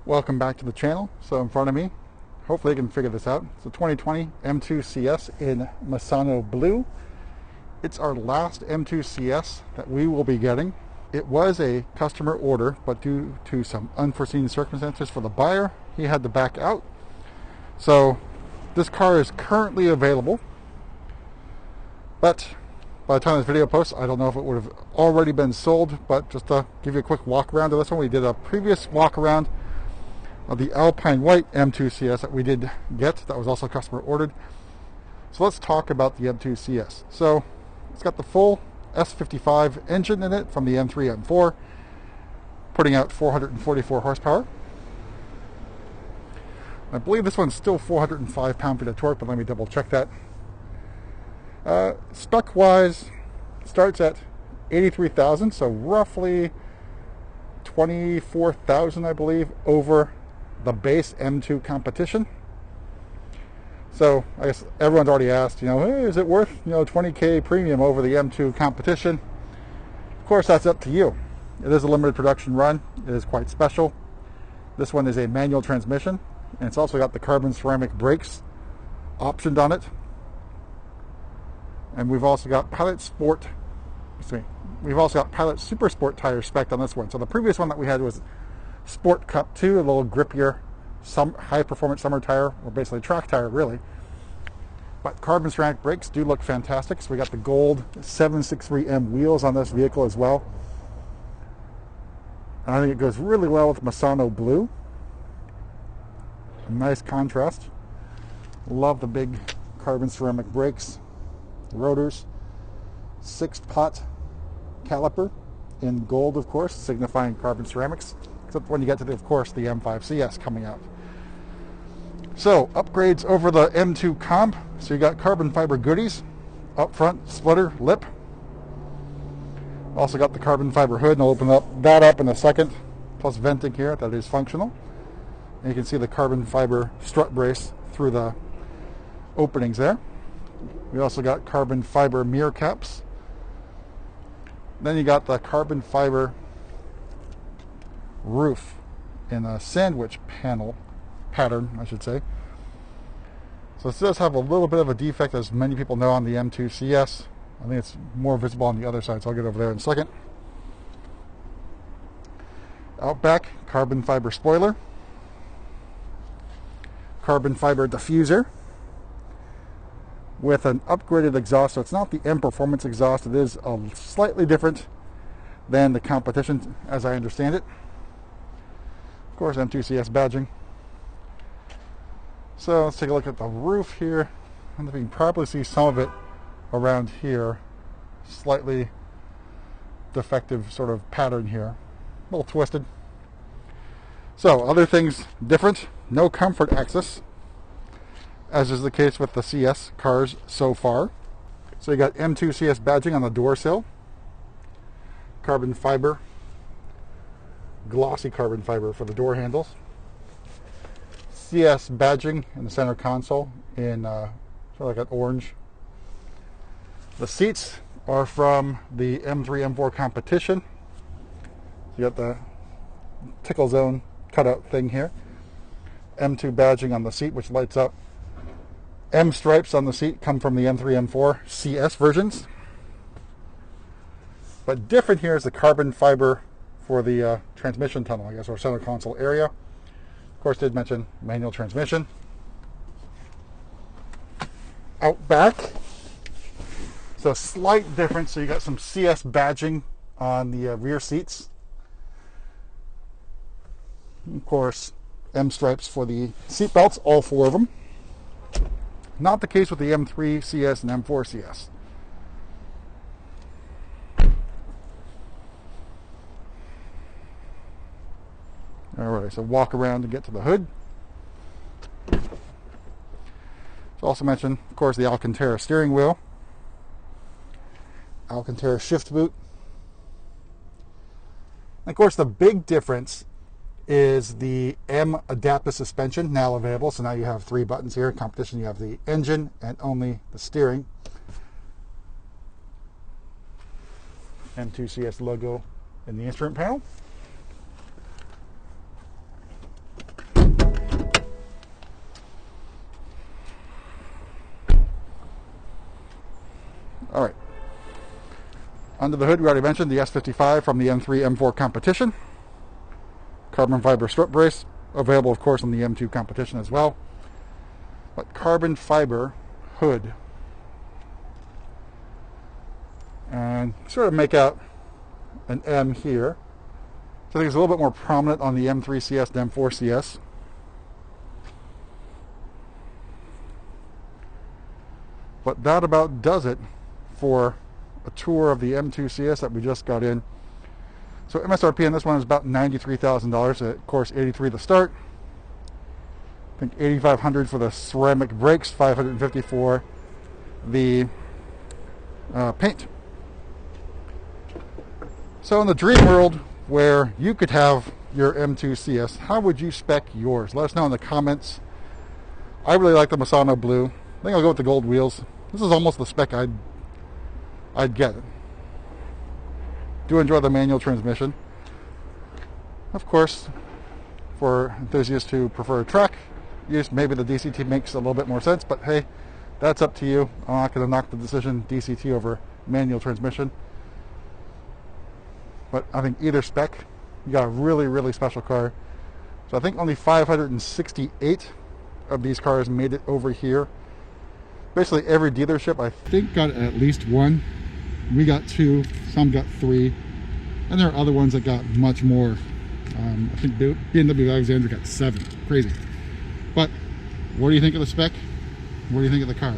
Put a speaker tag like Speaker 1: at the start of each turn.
Speaker 1: Welcome back to the channel. So in front of me, hopefully you can figure this out. It's a 2020 M2 CS in Misano Blue. It's our last M2 CS that we will be getting. It was a customer order, but due to some unforeseen circumstances for the buyer, he had to back out. So this car is currently available, but by the time this video posts, I don't know if it would have already been sold, but just to give you a quick walk around of this one, we did a previous walk around of the Alpine White M2 CS that we did get, that was also customer ordered. So let's talk about the M2 CS. So it's got the full S55 engine in it from the M3 M4, putting out 444 horsepower. I believe this one's still 405 pound-feet of torque, but let me double check that. Spec wise, starts at 83,000, so roughly 24,000 I believe over the base M2 competition. So I guess everyone's already asked, hey, is it worth 20k premium over the M2 competition? Of course, that's up to you. It is a limited production run. It is quite special. This one is a manual transmission, and it's also got the carbon ceramic brakes optioned on it. And we've also got Pilot Super Sport tires spec'd on this one. So the previous one that we had was Sport Cup 2, a little grippier, high performance summer tire, or basically a track tire really. But carbon ceramic brakes do look fantastic. So we got the gold 763M wheels on this vehicle as well. And I think it goes really well with Misano Blue. A nice contrast. Love the big carbon ceramic brakes. Rotors, 6-pot caliper in gold, of course, signifying carbon ceramics, except when you get to, of course, the M5 CS coming out. So, upgrades over the M2 comp. So you got carbon fiber goodies, up front, splitter, lip. Also got the carbon fiber hood, and I'll open that up in a second, plus venting here that is functional. And you can see the carbon fiber strut brace through the openings there. We also got carbon fiber mirror caps. Then you got the carbon fiber roof in a sandwich panel pattern, I should say. So this does have a little bit of a defect, as many people know, on the M2 CS. I think it's more visible on the other side, so I'll get over there in a second. Out back, carbon fiber spoiler. Carbon fiber diffuser with an upgraded exhaust. So it's not the M Performance exhaust. It is slightly different than the competition, as I understand it. Of course, M2 CS badging. So let's take a look at the roof here. I don't know if you can probably see some of it around here. Slightly defective sort of pattern here. A little twisted. So other things different. No comfort access, as is the case with the CS cars so far. So you got M2 CS badging on the door sill. Carbon fiber, glossy carbon fiber for the door handles. CS badging in the center console in sort of like an orange. The seats are from the M3 M4 competition. You got the tickle zone cutout thing here. M2 badging on the seat, which lights up. M stripes on the seat come from the M3 M4 CS versions. But different here is the carbon fiber for the transmission tunnel, I guess, or center console area. Of course, did mention manual transmission. Out back, so slight difference. So you got some CS badging on the rear seats. Of course, M stripes for the seat belts, all 4 of them. Not the case with the M3 CS and M4 CS. Alright, so walk around and get to the hood. So also mention, of course, the Alcantara steering wheel. Alcantara shift boot. And of course, the big difference is the M adaptive suspension, now available. So now you have 3 buttons here. In competition, you have the engine and only the steering. M2 CS logo in the instrument panel. Under the hood, we already mentioned the S55 from the M3 M4 competition. Carbon fiber strut brace, available of course on the M2 competition as well. But carbon fiber hood. And sort of make out an M here. So I think it's a little bit more prominent on the M3 CS than M4 CS. But that about does it for a tour of the M2 CS that we just got in. So MSRP on this one is about $93,000. Of course, $83,000 to start. I think $8,500 for the ceramic brakes, $550 for the paint. So in the dream world where you could have your M2 CS, how would you spec yours? Let us know in the comments. I really like the Misano Blue. I think I'll go with the gold wheels. This is almost the spec I'd get. Do enjoy the manual transmission. Of course, for enthusiasts who prefer track use, maybe the DCT makes a little bit more sense, but hey, that's up to you. I'm not going to knock the decision DCT over manual transmission. But I think either spec, you got a really, really special car. So I think only 568 of these cars made it over here. Basically every dealership I think got at least one. We got 2, some got 3, and there are other ones that got much more. I think BMW Alexandra got 7. Crazy. But what do you think of the spec? What do you think of the car?